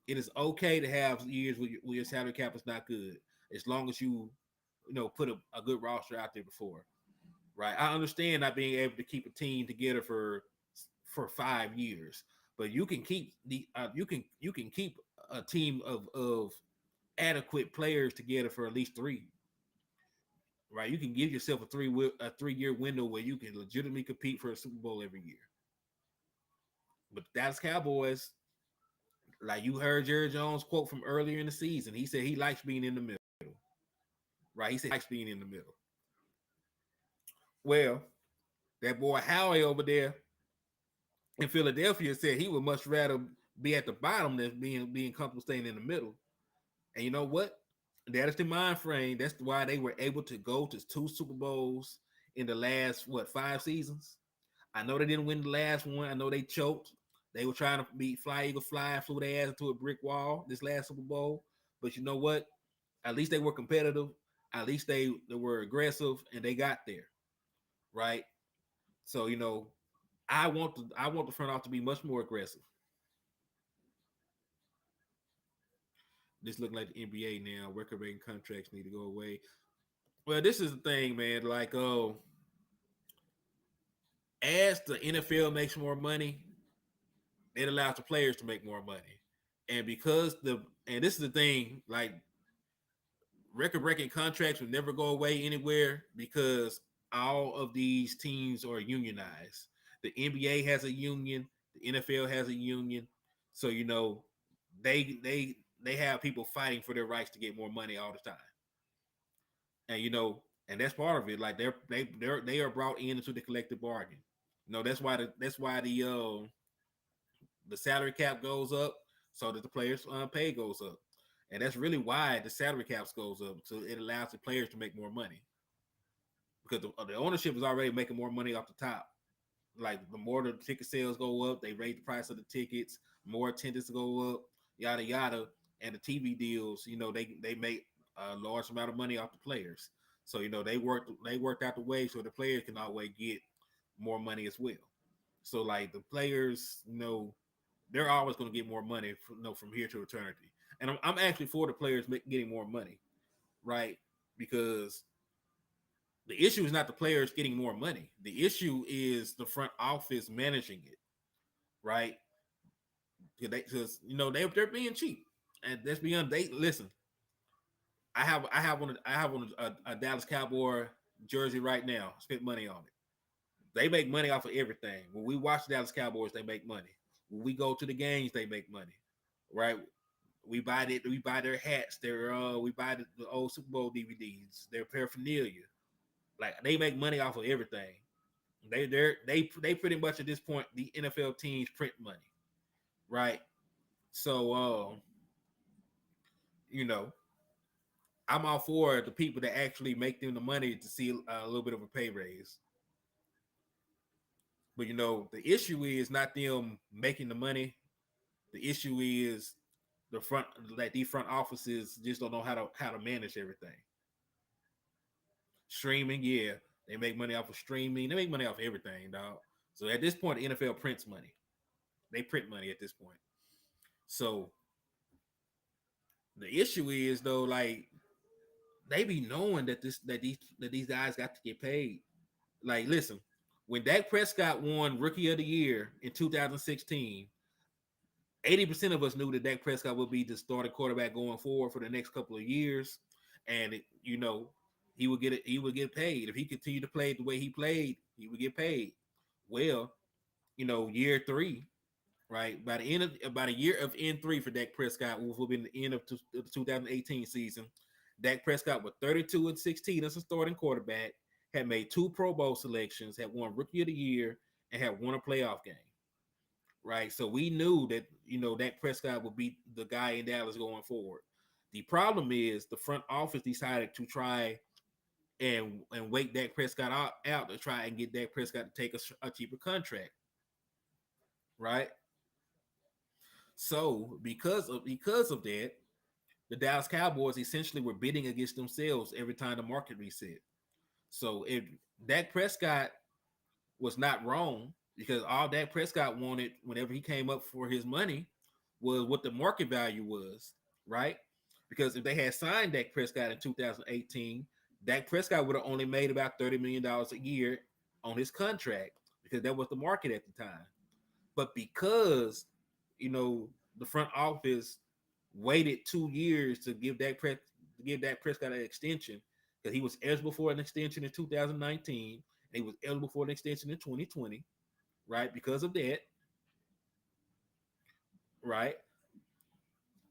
It is okay to have years where your salary cap is not good, as long as put a good roster out there before, right? I understand not being able to keep a team together for 5 years, but you can keep a team of adequate players together for at least three, right? You can give yourself a 3-year window where you can legitimately compete for a Super Bowl every year. But the Dallas Cowboys, like you heard Jerry Jones quote from earlier in the season, he said he likes being in the middle, right? He said he likes being in the middle. Well, that boy Howie over there in Philadelphia said he would much rather be at the bottom than being comfortable staying in the middle. And you know what? That is the mind frame. That's why they were able to go to 2 Super Bowls in the last 5 seasons. I know they didn't win the last one. I know they choked. They were trying to beat Fly Eagle Fly, flew their ass into a brick wall this last Super Bowl. But you know what? At least they were competitive. At least they were aggressive and they got there. Right. So I want the front office to be much more aggressive. This looking like the NBA now. Record breaking contracts need to go away. Well, this is the thing, man. Like, as the NFL makes more money, it allows the players to make more money. And this is the thing, like record breaking contracts will never go away anywhere because all of these teams are unionized. The NBA has a union, the NFL has a union. So, they have people fighting for their rights to get more money all the time. And and that's part of it. Like they are brought in into the collective bargain. That's why the salary cap goes up so that the players pay goes up, and that's really why the salary caps goes up. So it allows the players to make more money because the ownership is already making more money off the top. Like the more the ticket sales go up, they raise the price of the tickets, more attendance go up, yada yada, and the TV deals. They make a large amount of money off the players. So they worked out the way so the players can always get more money as well. So like the players, they're always going to get more money from here to eternity. And I'm actually for the players getting more money, right? Because the issue is not the players getting more money. The issue is the front office managing it, right? Because they're being cheap, and let's be honest. They listen. I have a Dallas Cowboy jersey right now. Spent money on it. They make money off of everything. When we watch the Dallas Cowboys, they make money. When we go to the games, they make money, right? We buy their hats. We buy the old Super Bowl DVDs. Their paraphernalia. Like they make money off of everything. They pretty much at this point the NFL teams print money. right? So, you know, I'm all for the people that actually make them the money to see a little bit of a pay raise. But the issue is not them making the money. The issue is the front, like these front offices just don't know how to manage everything. Streaming, yeah, they make money off of streaming. They make money off of everything, dog. So at this point, the NFL prints money. They print money at this point. So the issue is though, like they be knowing that these guys got to get paid. Like, listen, when Dak Prescott won Rookie of the Year in 2016, 80% of us knew that Dak Prescott would be the starting quarterback going forward for the next couple of years, and he would get it. He would get paid if he continued to play the way he played. He would get paid. Well, year three, right? By the end of about a year of N3 for Dak Prescott, which will be the end of the 2018 season. Dak Prescott with 32-16 as a starting quarterback, had made two Pro Bowl selections, had won Rookie of the Year, and had won a playoff game. Right, so we knew that Dak Prescott would be the guy in Dallas going forward. The problem is the front office decided to try and wait Dak Prescott out to try and get Dak Prescott to take a cheaper contract. Right, so because of that, the Dallas Cowboys essentially were bidding against themselves every time the market reset. So if Dak Prescott was not wrong, because all Dak Prescott wanted whenever he came up for his money was what the market value was, right? Because if they had signed Dak Prescott in 2018, Dak Prescott would have only made about $30 million a year on his contract because that was the market at the time. But because you know the front office waited 2 years to give Dak Prescott an extension because he was eligible for an extension in 2019 and he was eligible for an extension in 2020, right? Because of that, right,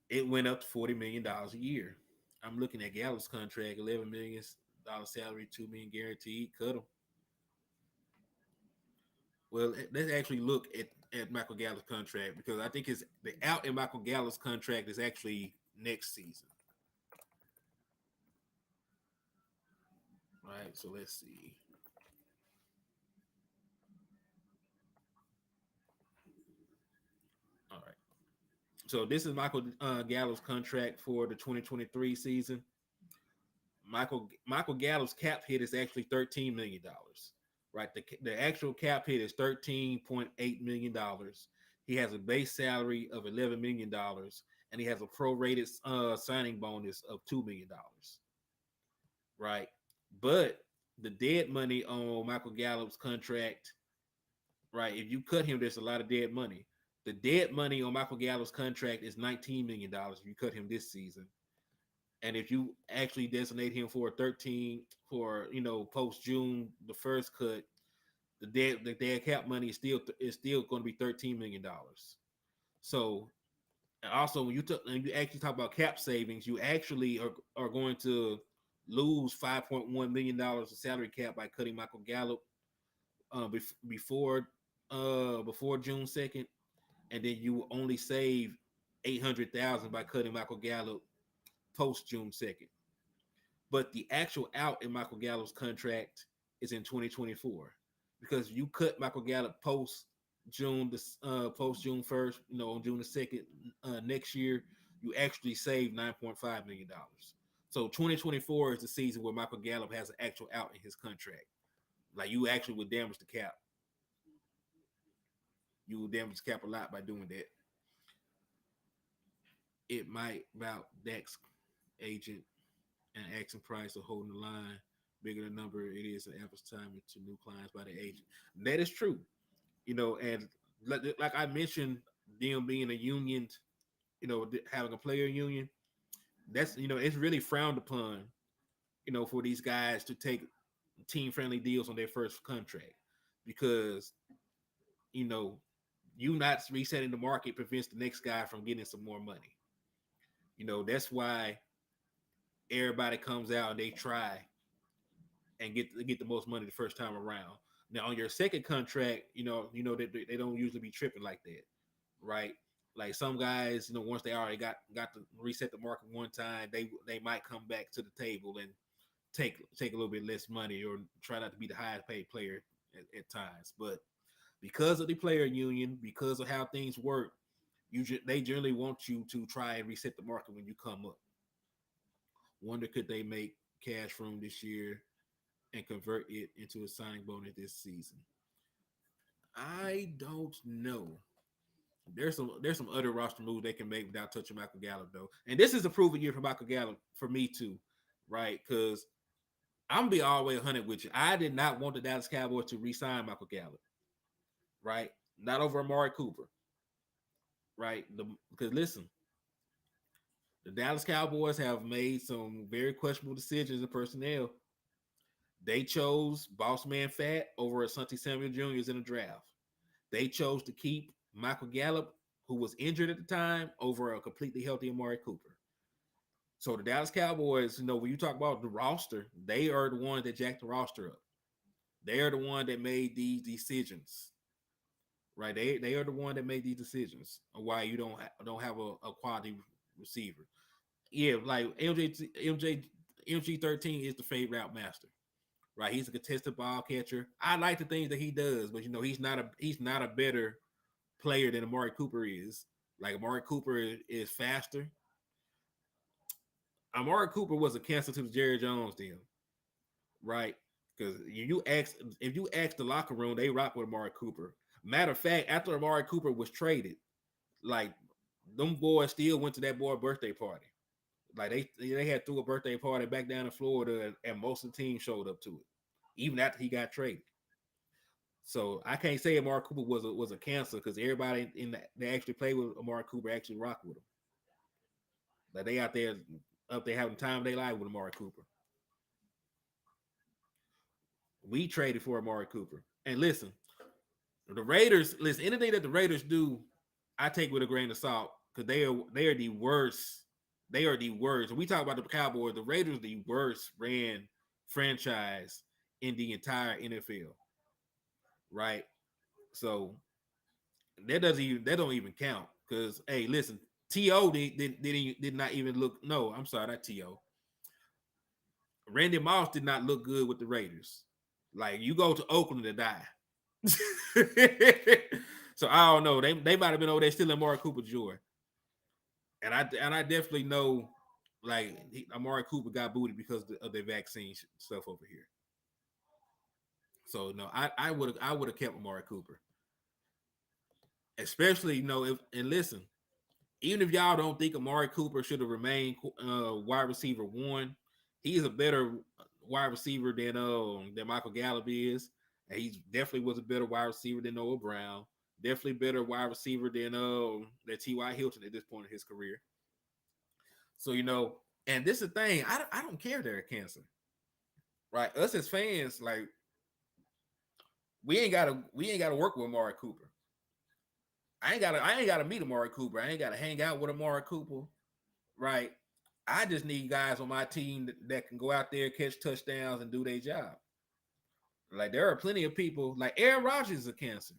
it went up to $40 million a year. I'm looking at Gallup's contract, $11 million salary, $2 million guaranteed. Cut him. Well, let's actually look at Michael Gallup's contract because I think the out in Michael Gallup's contract is actually next season. Right. So let's see. All right. So this is Michael Gallup's contract for the 2023 season. Michael Gallup's cap hit is actually $13 million. Right. The actual cap hit is $13.8 million. He has a base salary of $11 million, and he has a prorated signing bonus of $2 million. Right. But the dead money on Michael Gallup's contract, right? If you cut him, there's a lot of dead money. The dead money on Michael Gallup's contract is $19 million if you cut him this season. And if you actually designate him for 13 for post June the first cut, the dead cap money is still going to be $13 million. So and also when you actually talk about cap savings, you actually are going to lose $5.1 million of salary cap by cutting Michael Gallup before June 2nd, and then you only save 800,000 by cutting Michael Gallup post June 2nd. But the actual out in Michael Gallup's contract is in 2024 because you cut Michael Gallup post June 1st, on June 2nd next year, you actually save $9.5 million. So 2024 is the season where Michael Gallup has an actual out in his contract. Like you actually would damage the cap. You will damage the cap a lot by doing that. It might about Dak's agent and asking price of holding the line. Bigger the number it is an average time to new clients by the agent. That is true. And like I mentioned, them being a union, having a player union, that's it's really frowned upon, for these guys to take team friendly deals on their first contract because you know you not resetting the market prevents the next guy from getting some more money. That's why everybody comes out and they try and get the most money the first time around. Now on your second contract, that they don't usually be tripping like that, right? Like some guys, once they already got to reset the market one time, they might come back to the table and take a little bit less money or try not to be the highest paid player at times. But because of the player union, because of how things work, they generally want you to try and reset the market when you come up. Wonder could they make cash from this year and convert it into a signing bonus this season? I don't know. There's some other roster moves they can make without touching Michael Gallup though, and this is a proven year for Michael Gallup for me too, right? Because I'm gonna be all the way 100 with you. I did not want the Dallas Cowboys to re-sign Michael Gallup, right? Not over Amari Cooper, right? Because listen, the Dallas Cowboys have made some very questionable decisions in personnel. They chose Boss Man Fat over Asante Samuel Jr. in the draft. They chose to keep Michael Gallup, who was injured at the time, over a completely healthy Amari Cooper. So the Dallas Cowboys, when you talk about the roster, they are the ones that jacked the roster up. They are the one that made these decisions, right? They are the one that made these decisions on why you don't have a quality receiver. Yeah, like MG13 is the fade route master, right? He's a contested ball catcher. I like the things that he does, but he's not a better player than Amari Cooper is. Like Amari Cooper is faster. Amari Cooper was a cancer to the Jerry Jones deal, right? Because if you ask the locker room, they rock with Amari Cooper. Matter of fact, after Amari Cooper was traded, like them boys still went to that boy birthday party. Like they had threw a birthday party back down in Florida, and most of the team showed up to it, even after he got traded. So I can't say Amari Cooper was a cancer because everybody they actually played with Amari Cooper actually rock with him. Like they out there up there having the time of their life with Amari Cooper. We traded for Amari Cooper. And listen, the Raiders, listen, anything that the Raiders do, I take with a grain of salt because they are the worst. They are the worst. And we talk about the Cowboys, the Raiders are the worst ran franchise in the entire NFL. Right? So that don't even count. Because hey, listen, T.O. did not even look. No, I'm sorry, not T.O. Randy Moss did not look good with the Raiders. Like you go to Oakland to die. So I don't know. They might have been over there stealing Amari Cooper joy. And I definitely know like Amari Cooper got booted because of the vaccine stuff over here. So no, I would have kept Amari Cooper. Especially, if and listen, even if y'all don't think Amari Cooper should have remained wide receiver one, he's a better wide receiver than Michael Gallup is. And he definitely was a better wide receiver than Noah Brown. Definitely better wide receiver than T.Y. Hilton at this point in his career. So and this is the thing. I don't care they're cancer, right? Us as fans, like we ain't gotta work with Amari Cooper. I ain't gotta meet Amari Cooper. I ain't gotta hang out with Amari Cooper, right? I just need guys on my team that can go out there, catch touchdowns, and do their job. Like there are plenty of people. Like Aaron Rodgers is a cancer.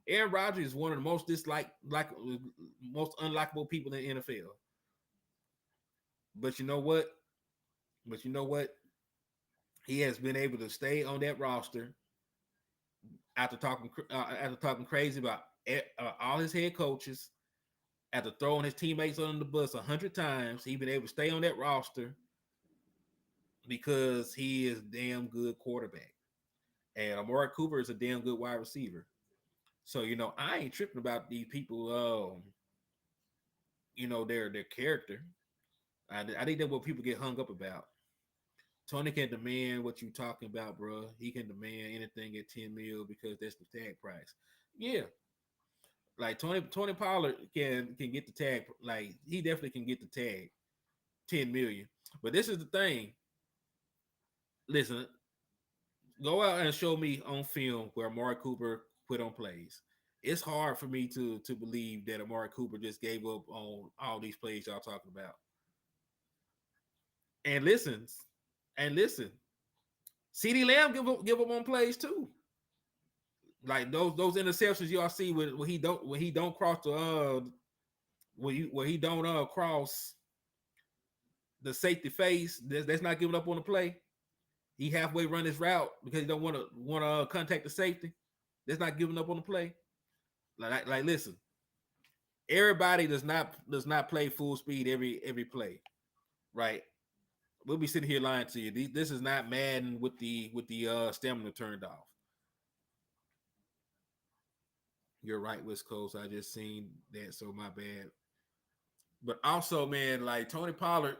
Aaron Rodgers is one of the most most unlikable people in the NFL. But you know what? But you know what? He has been able to stay on that roster after talking crazy about all his head coaches, after throwing his teammates under the bus 100 times. He's been able to stay on that roster because he is a damn good quarterback. And Amari Cooper is a damn good wide receiver. So, I ain't tripping about these people, their character. I think that's what people get hung up about. Tony can demand what you talking about, bro. He can demand anything at 10 mil because that's the tag price. Yeah. Like Tony Pollard can get the tag. Like he definitely can get the tag 10 million. But this is the thing. Listen, go out and show me on film where Amari Cooper quit on plays. It's hard for me to believe that Amari Cooper just gave up on all these plays y'all talking about. And listen, CD Lamb give up on plays too. Like those interceptions y'all see when he don't cross where he don't cross the safety face, that's not giving up on the play. He halfway run his route because he don't want to contact the safety. That's not giving up on the play. Like listen, everybody does not play full speed every play, right? We'll be sitting here lying to you. This is not Madden with the stamina turned off. You're right, West Coast. I just seen that, so my bad. But also, man, like Tony Pollard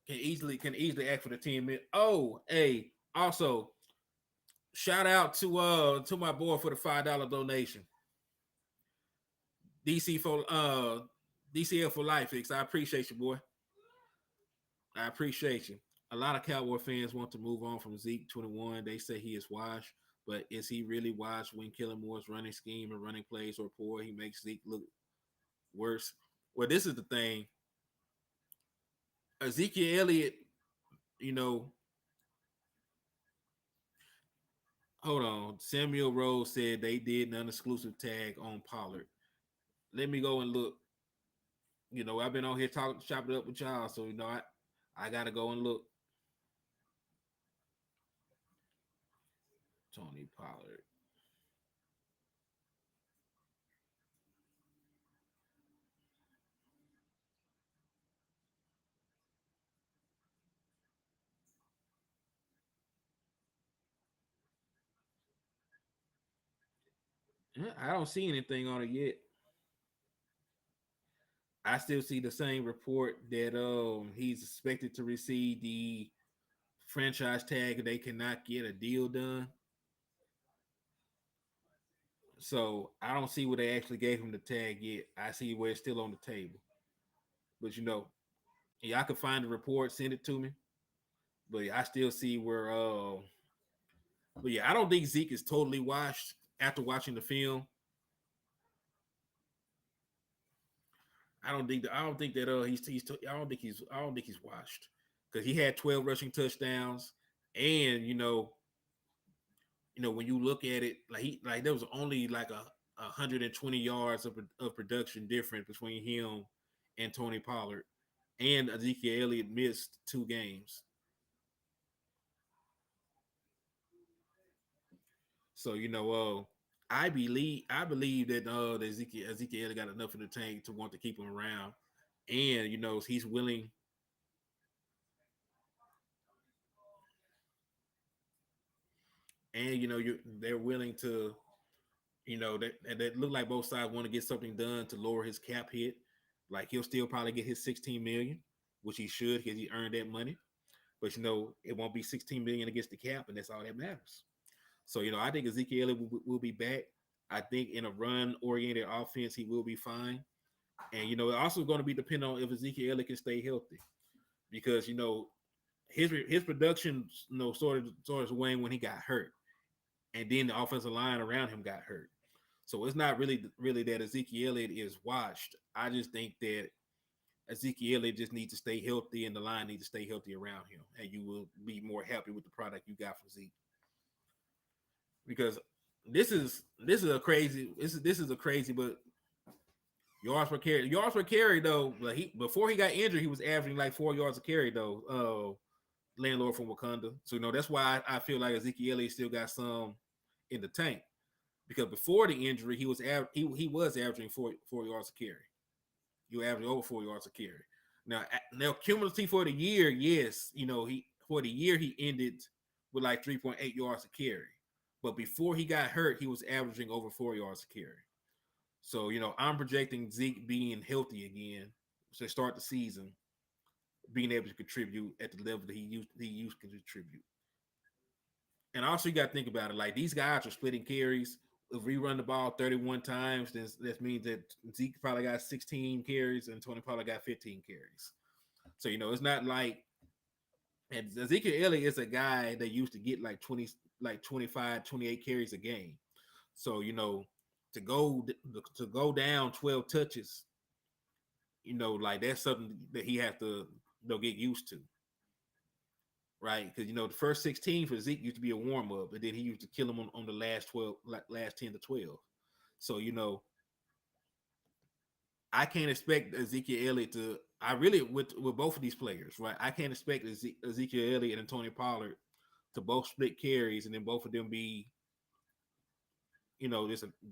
can easily ask for the 10 minutes. Oh, hey, also shout out to my boy for the $5 donation. DC for DCL for life, fix. I appreciate you, boy. I appreciate you. A lot of Cowboy fans want to move on from Zeke 21. They say he is washed, but is he really washed when Kellen Moore's running scheme and running plays are poor? He makes Zeke look worse. Well, this is the thing. Ezekiel Elliott, you know, hold on. Samuel Rose said they did non-exclusive tag on Pollard. Let me go and look. I've been on here talking, chopping it up with y'all, so I gotta go and look. Tony Pollard. I don't see anything on it yet. I still see the same report that he's expected to receive the franchise tag. They cannot get a deal done, so I don't see where they actually gave him the tag yet. I see where it's still on the table, but y'all can find the report, send it to me. But I still see where. But yeah, I don't think Zeke is totally washed after watching the film. I don't think that I don't think he's washed because he had 12 rushing touchdowns, and when you look at it, like there was only like a 120 yards of production difference between him and Tony Pollard, and Ezekiel Elliott missed 2 games. So I believe that Ezekiel Elliott got enough in the tank to want to keep him around, and he's willing. And they're willing to, that look like both sides want to get something done to lower his cap hit. Like he'll still probably get his 16 million, which he should because he earned that money. But it won't be 16 million against the cap, and that's all that matters. So I think Ezekiel will be back. I think in a run-oriented offense, he will be fine. And it's also going to be dependent on if Ezekiel can stay healthy, because his production sort of waned when he got hurt, and then the offensive line around him got hurt. So it's not really that Ezekiel is washed. I just think that Ezekiel just needs to stay healthy, and the line needs to stay healthy around him, and you will be more happy with the product you got from Zeke. Because this is a crazy this is a crazy, but yards per carry though. Like before he got injured, he was averaging like 4 yards a carry though. Landlord from Wakanda. So that's why I feel like Ezekiel still got some in the tank, because before the injury he was averaging 4 yards a carry. You average over 4 yards a carry. Now cumulatively for the year, yes, he for the year he ended with like 3.8 yards a carry. But before he got hurt, he was averaging over 4 yards a carry. So, I'm projecting Zeke being healthy again to start the season, being able to contribute at the level that he used to contribute. And also you got to think about it, like these guys are splitting carries. If we run the ball 31 times, then that means that Zeke probably got 16 carries and Tony probably got 15 carries. So, it's not like, and Ezekiel Elliott is a guy that used to get like 20, like 25, 28 carries a game. So, to go down 12 touches, like that's something that he has to get used to, right? Because the first 16 for Zeke used to be a warm up, and then he used to kill him on the last 12, like last 10 to 12. So I can't expect Ezekiel Elliott to. I really with both of these players, right? I can't expect Ezekiel Elliott and Tony Pollard to both split carries and then both of them be,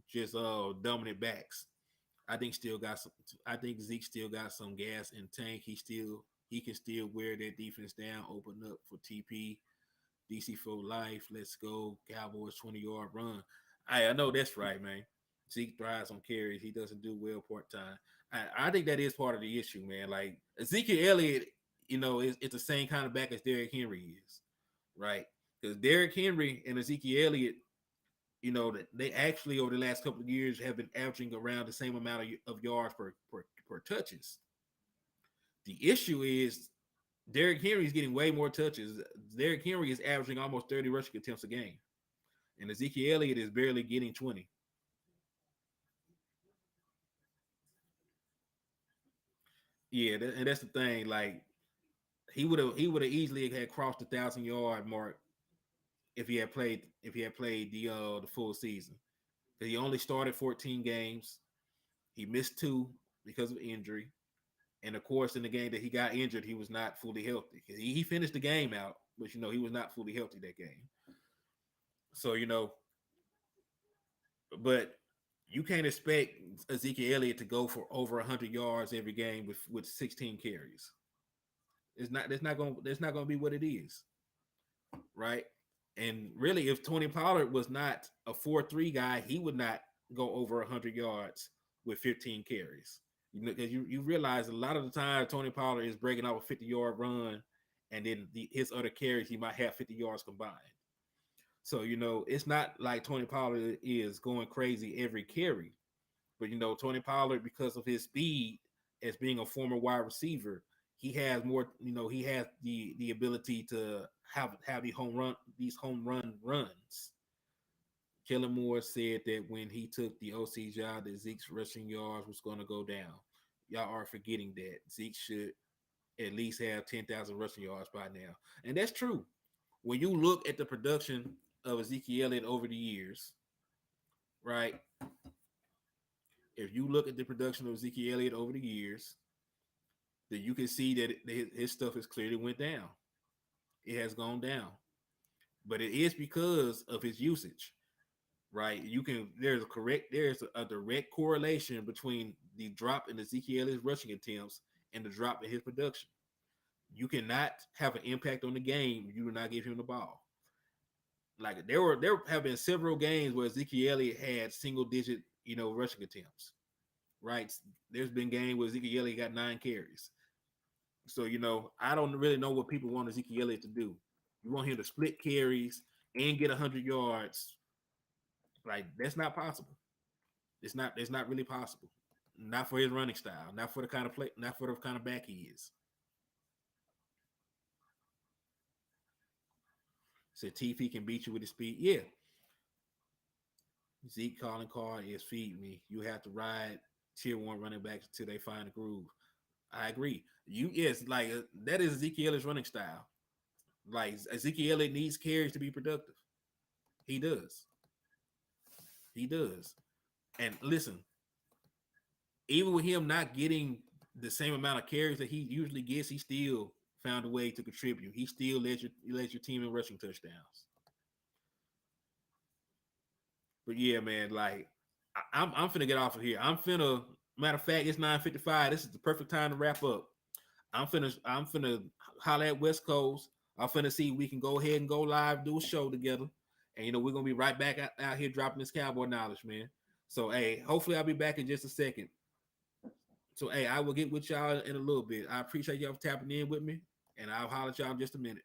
just dominant backs. I think still got some. I think Zeke still got some gas in tank. He can still wear that defense down, open up for TP, DC for life. Let's go Cowboys 20-yard run. I know that's right, man. Zeke thrives on carries. He doesn't do well part time. I think that is part of the issue, man. Like Ezekiel Elliott, it's the same kind of back as Derrick Henry is, right? Because Derrick Henry and Ezekiel Elliott, that they actually over the last couple of years have been averaging around the same amount of yards per touches. The issue is Derrick Henry is getting way more touches. Derrick Henry is averaging almost 30 rushing attempts a game, and Ezekiel Elliott is barely getting 20. Yeah, and that's the thing. Like he would have easily had crossed the 1,000-yard mark if he had played the full season. He only started 14 games. He missed two because of injury. And of course, in the game that he got injured, he was not fully healthy. He finished the game out, but he was not fully healthy that game. So but you can't expect Ezekiel Elliott to go for over 100 yards every game with 16 carries. It's not. That's not going. That's not going to be what it is, right? And really, if Tony Pollard was not a 4-3 guy, he would not go over 100 yards with 15 carries. Because you realize a lot of the time Tony Pollard is breaking out a 50-yard run, and then his other carries he might have 50 yards combined. So it's not like Tony Pollard is going crazy every carry, but Tony Pollard, because of his speed as being a former wide receiver, he has more. He has the ability to have these home run runs. Kellen Moore said that when he took the OC job, that Zeke's rushing yards was going to go down. Y'all are forgetting that Zeke should at least have 10,000 rushing yards by now, and that's true. When you look at the production of Ezekiel Elliott over the years, right? If you look at the production of Ezekiel Elliott over the years, then you can see that his stuff has clearly went down. It has gone down, but it is because of his usage, right? There's a direct correlation between the drop in Ezekiel Elliott's rushing attempts and the drop in his production. You cannot have an impact on the game if you do not give him the ball. Like there have been several games where Ezekiel Elliott had single digit, rushing attempts. Right? There's been games where Ezekiel Elliott got 9 carries. So I don't really know what people want Ezekiel Elliott to do. You want him to split carries and get 100 yards? Like that's not possible. It's not. It's not really possible. Not for his running style. Not for the kind of play. Not for the kind of back he is. Said TP can beat you with his speed. Yeah, Zeke calling card is feed me. You have to ride tier 1 running backs until they find a groove. I agree. Yes, like that is Ezekiel's running style. Like Ezekiel needs carries to be productive. He does. He does. And listen, even with him not getting the same amount of carries that he usually gets, he still found a way to contribute. He still led your team in rushing touchdowns. But yeah, man, like I'm finna get off of here. Matter of fact, it's 9:55. This is the perfect time to wrap up. I'm finna holler at West Coast. I'm finna see if we can go ahead and go live, do a show together. And we're gonna be right back out here dropping this cowboy knowledge, man. So hey, hopefully I'll be back in just a second. So hey, I will get with y'all in a little bit. I appreciate y'all for tapping in with me, and I'll holler at y'all in just a minute.